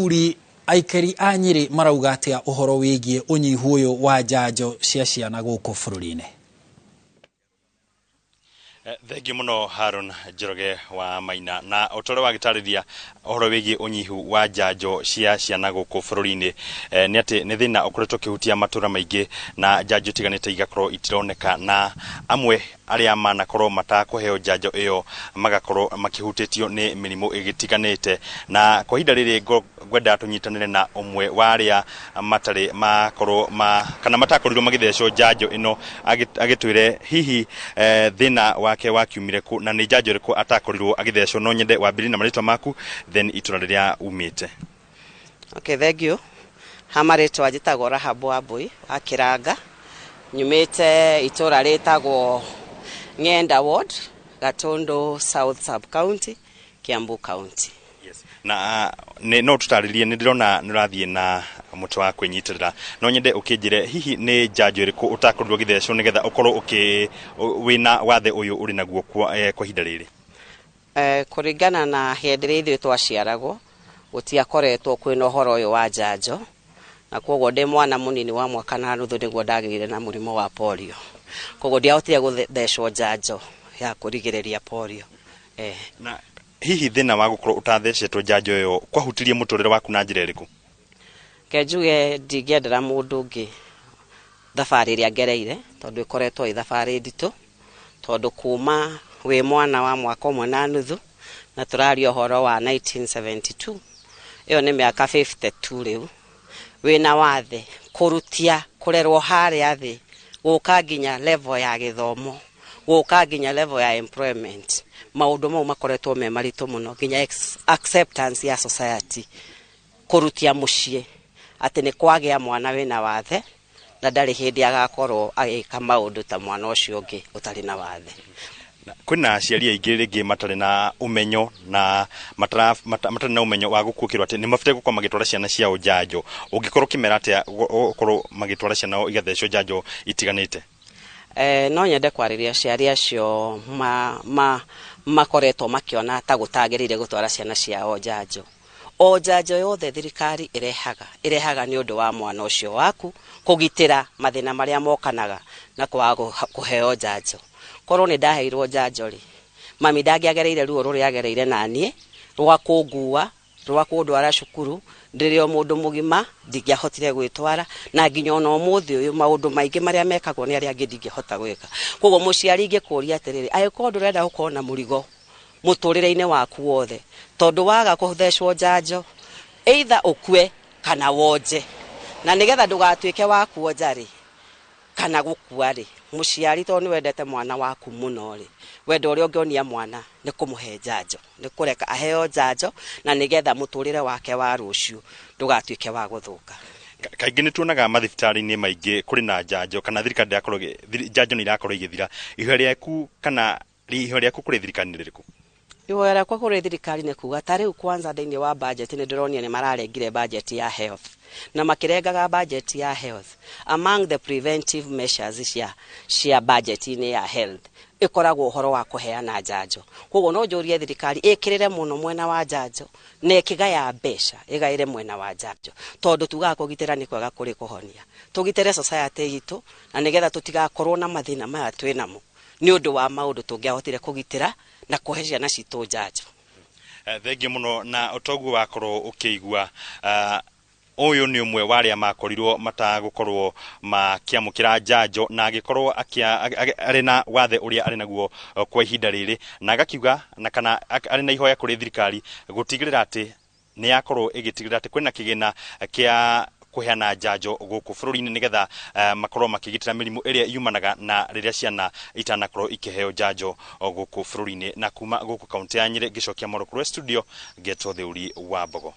athuri aikari a Nyeri marauga atia uhoro wigie unyihu uyu wa njanjo cia ciana guku bururi-ini. Thengi muno Harun Njoroge wa Maina na utore wa gitarithia uhoro wigie unyihu wa njanjo cia ciana guku bururi-ini ni ati ni thina ukoretwo kihutia matura maingi na njanjo tiganite igakorwo itironeka na amwe aria manakorwo matakuheo njanjo iyo magakorwo makihutitio ni mirimo igitiganite na kwa hinda riri gwenda tunyitanire na umwe wa aria matari makorwo kana matakorirwo magithecwo njanjo ino agitwire hihi thina wake wakiumire ku na ni njanjo riku atakorirwo agithecwo no nyende wambiri na maritwa maku then itura riria umite. Okay, thank you. Hamaritwa njitagwo Rahabu Wambui wa Kiranga, nyumite itura ritagwo Ng'enda Ward, Gatundu South Sub County, Kiambu County. Yes. Na no tutaririe ni ndirona nirathie na mutu wa kwinyitirira no nyende ukinjire hihi ni njanjo iriku utakorirwo githecwo nigetha ukorwo wina wathe uyu uri naguo kwa hinda riri. Kuringana na hindire ithu twaciaragwo gutiakoretwo kwina uhoro uyu wa njanjo na koguo ndi mwana munini wa mwaka na nuthu niguo ndagirire na murimo wa polio. Koguo ndiahotire guthecwo njanjo ya kurigiriria polio. Na hihi thina wa gukorwo utathecetwo njanjo iyo kwahutirie muturire waku na njira iriku? Kenjuge ndingiendera mundu ungi thabari iria ngereire tondu ikoretwo i thabari nditu tondu kuma wi mwana wa mwaka umwe na nuthu na turaria uhoro wa 1972 iyo ni miaka 52 riu wina wathe kurutia kurerwo haria thi guka nginya level ya githomo guka nginya level ya employment maundu mau makoretwo me maritu muno nginya acceptance ya society kurutia mucie ati ni kwagia mwana wina wathe na ndari hindi agakorwo agika maundu ta mwana ucio ungi utari na wathe. Kwina aciari aingi ringi matari na umenyo na matari na umenyo wa gukukirwa ati ni mafite gukwa magitwara ciana ciao njanjo ungikorwo kimera ati ukorwo magitwara ciana igathecwo njanjo itiganite? No nyende kwariria aciari acio makoretwo makiona ta gutagirire gutwara ciana ciao njanjo. O njanjo yothe thirikari irehaga ni undu wa mwana ucio waku kugitira mathina maria mokanaga na kwaga kuheo njanjo. Korwo ni ndaheirwo njanjo ri mami ndagiagereire ruo ruria agereire nanie rwa kungua rwa kundwara cukuru ndirio mundu mugima ndingiahotire gwitwara na nginya ona umuthi uyu maundu maingi maria mekagwo ni aria angi ndingihota gwika. Koguo muciari ingikuria atiriri agiko ndurenda gukorwo na murigo muturire-ini waku wothe tondu waga kuthecwo njanjo either ukue kana wonje na nigetha ndugatuike waku wonjari kana gukua ri muciari to ni wendete mwana waku muno ri wendo uria ungionia mwana ni kumuhe njanjo ni kureka aheo njanjo na nigetha muturire wake wa ruciu ndugatuike wa guthuka. Kaingi ni tuonaga mathibitari-ini maingi kuri na njanjo kana thirikari ndakorwo njanjo ni irakorwo igithira ihoya riaku kana ihoya riaku kuri thirikari ririku? Ihoya riakwa kuri thirikari ni kuga ta riu kwanza thiini wa budget ni ndironia ni mararengire budget ya health na makirengaga budget ya health among the preventive measures cia budget ni ya health ikoragwo uhoro wa kuheana njanjo. Koguo no njurie thirikari ikirire muno mwena wa njanjo na ikigaya mbeca igaire mwena wa njanjo tondu tugaga kugitira ni kwaga kuri kuhonia tugitire society itu na nigetha tutigakorwo na mathina maya twinamo ni undu wa maundu tungiahotire kugitira na kuhe ciana citu njanjo. Thengi muno na utogu wakorwo ukiigua uyu ni umwe wa aria makorirwo matagukorwo makiamukira njanjo na agikorwo ari na wathe uria ari naguo kwa ihinda riri na agakiuga na kana ari na ihoya kuri thirikari gutigirira ati ni yakorwo igitigirira ati kwina kigina kia kuheana njanjo guku bururi-ini nigetha makorwo makigitira mirimu iria yumanaga na riria ciana itanakorwo ikiheo njanjo guku bururi-ini. Na kuma guku kaunti ya Nyeri gicokia Morogoro studio Geto Theuri wa Mbogo.